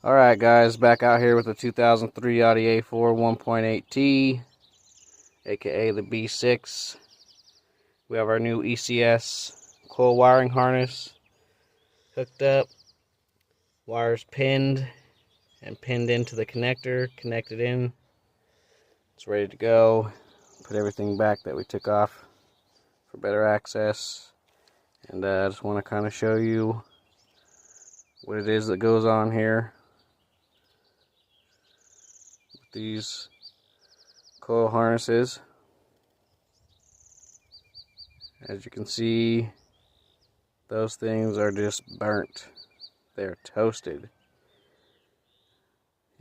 Alright guys, back out here with the 2003 Audi A4 1.8T, aka the B6. We have our new ECS coil wiring harness hooked up, wires pinned and pinned into the connector, connected in. It's ready to go. Put everything back that we took off for better access. And I just want to kind of show you what it is that goes on here. These coil harnesses, as you can see, those things are just burnt. They're toasted.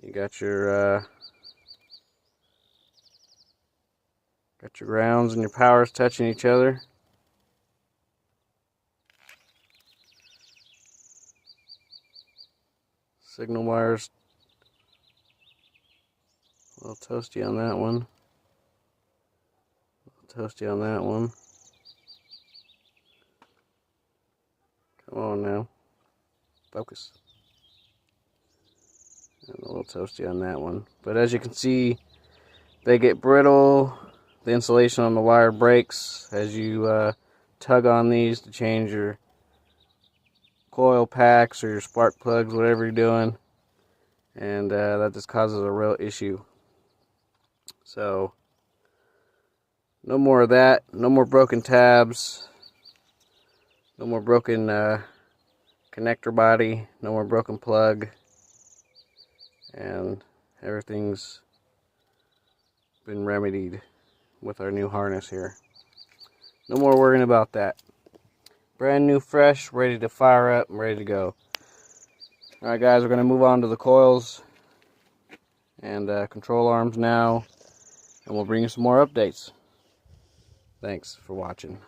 You got your grounds and your powers touching each other. Signal wires a little toasty on that one. A little toasty on that one. Come on now. Focus. And a little toasty on that one. But as you can see, they get brittle. The insulation on the wire breaks as you tug on these to change your coil packs or your spark plugs, whatever you're doing. And that just causes a real issue. So, no more of that. No more broken tabs. No more broken connector body. No more broken plug. And everything's been remedied with our new harness here. No more worrying about that. Brand new, fresh, ready to fire up and ready to go. Alright guys, we're going to move on to the coils and control arms now. And we'll bring you some more updates. Thanks for watching.